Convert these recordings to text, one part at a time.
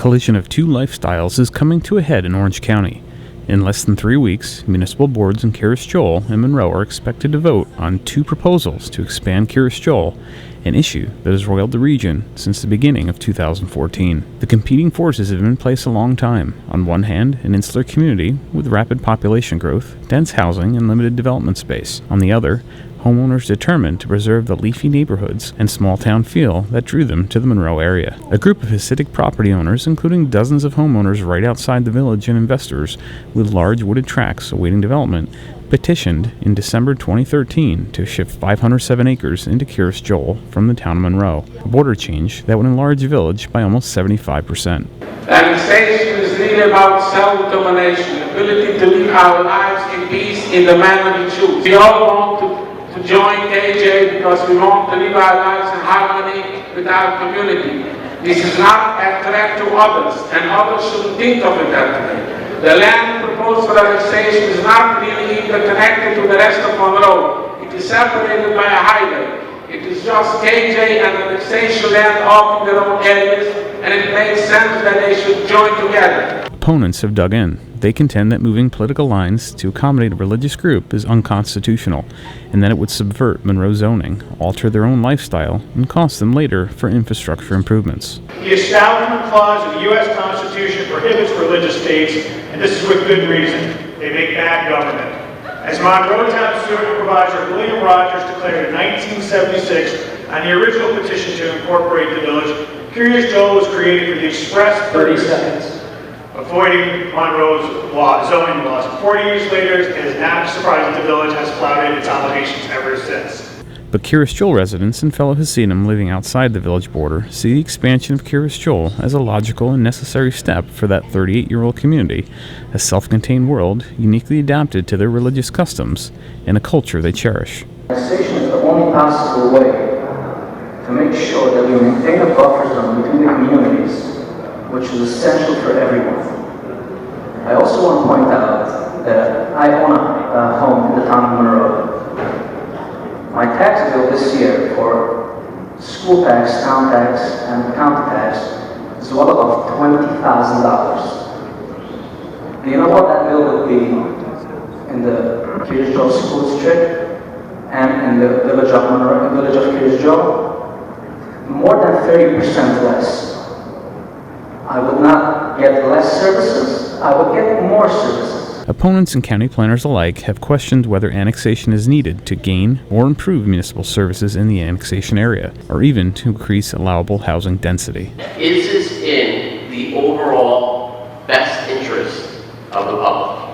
collision of two lifestyles is coming to a head in Orange County. In less than 3 weeks, municipal boards in Kiryas Joel and Monroe are expected to vote on two proposals to expand Kiryas Joel, an issue that has roiled the region since the beginning of 2014. The competing forces have been in place a long time. On one hand, an insular community with rapid population growth, dense housing, and limited development space. On the other, homeowners determined to preserve the leafy neighborhoods and small-town feel that drew them to the Monroe area. A group of Hasidic property owners, including dozens of homeowners right outside the village and investors with large wooded tracts awaiting development, petitioned in December 2013 to shift 507 acres into Kiryas Joel from the Town of Monroe, a border change that would enlarge the village by almost 75%. Annexation is really about self-determination, the ability to live our lives in peace in the manner we choose. We all want to join KJ because we want to live our lives in harmony with our community. This is not a threat to others, and others shouldn't think of it that way. The land proposed for annexation is not really interconnected to the rest of Monroe. It is separated by a highway. It is just KJ and annexation land off in their own areas, and it makes sense that they should join together. Opponents have dug in. They contend that moving political lines to accommodate a religious group is unconstitutional, and that it would subvert Monroe zoning, alter their own lifestyle, and cost them later for infrastructure improvements. The Establishment Clause of the U.S. Constitution prohibits religious states, and this is with good reason. They make bad government. As Monroe Town Supervisor William Rogers declared in 1976 on the original petition to incorporate the village, Kiryas Joel was created for the express 30 seconds. Avoiding Monroe's zoning laws. 40 years later, it is not surprising the village has flouted its obligations ever since. But Kiryas Joel residents and fellow Hasidim living outside the village border see the expansion of Kiryas Joel as a logical and necessary step for that 38-year-old community, a self-contained world uniquely adapted to their religious customs and a culture they cherish. Annexation is the only possible way to make sure that we maintain a buffer zone between the communities, which is essential for everyone. I also want to point out that I own a home in the Town of Monroe. My tax bill this year for school tax, town tax, and county tax is well above $20,000. Do you know what that bill would be in the Kiryas Joel School District and in the village of Monroe, village of Kiryas Joel? More than 30% less. I would not get less services, I would get more services. Opponents and county planners alike have questioned whether annexation is needed to gain or improve municipal services in the annexation area, or even to increase allowable housing density. Is this in the overall best interest of the public?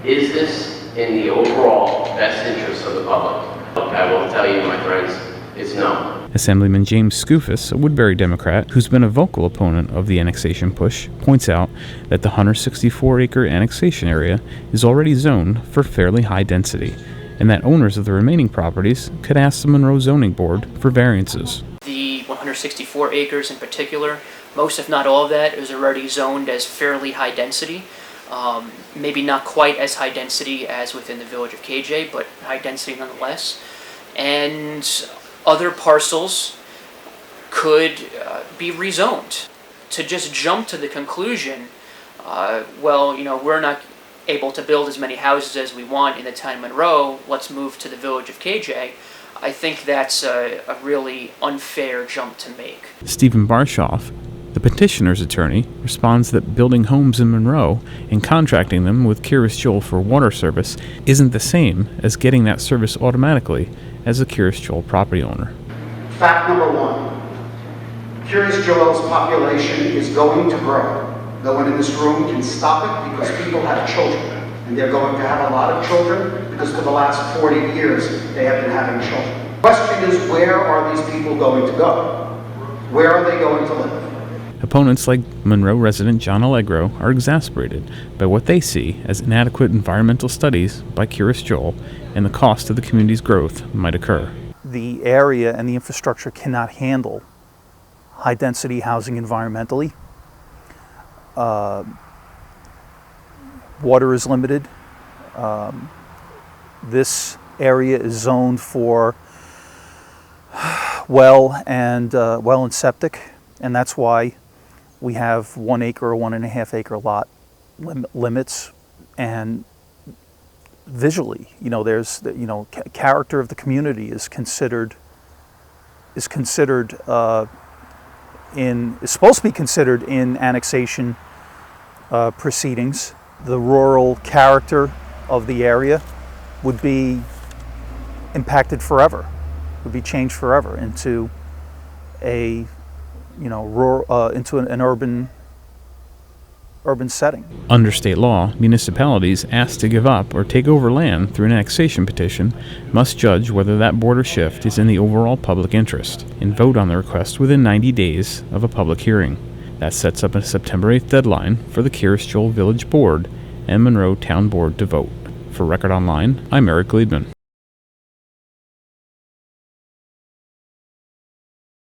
Is this in the overall best interest of the public? I will tell you, my friends, it's no. Assemblyman James Skoufis, a Woodbury Democrat who's been a vocal opponent of the annexation push, points out that the 164-acre annexation area is already zoned for fairly high density, and that owners of the remaining properties could ask the Monroe Zoning Board for variances. The 164 acres in particular, most if not all of that is already zoned as fairly high density. Maybe not quite as high density as within the village of KJ, but high density nonetheless. And other parcels could be rezoned. To just jump to the conclusion, we're not able to build as many houses as we want in the Town of Monroe, let's move to the village of KJ. I think that's a really unfair jump to make. Stephen Barshoff, the petitioner's attorney, responds that building homes in Monroe and contracting them with Kiryas Joel for water service isn't the same as getting that service automatically as a Kiryas Joel property owner. Fact number one, Kiryas Joel's population is going to grow. No one in this room can stop it because people have children, and they're going to have a lot of children because for the last 40 years they have been having children. The question is, where are these people going to go? Where are they going to live? Opponents like Monroe resident John Allegro are exasperated by what they see as inadequate environmental studies by Kiryas Joel and the cost of the community's growth might occur. The area and the infrastructure cannot handle high-density housing environmentally. Water is limited. This area is zoned for well and septic, and that's why we have 1 acre or 1.5 acre lot limits, and visually, there's character of the community is supposed to be considered in annexation proceedings. The rural character of the area would be impacted forever, would be changed forever into a rural, into an urban setting. Under state law, municipalities asked to give up or take over land through an annexation petition must judge whether that border shift is in the overall public interest and vote on the request within 90 days of a public hearing. That sets up a September 8th deadline for the Kiryas Joel Village Board and Monroe Town Board to vote. For Record Online, I'm Eric Liedman.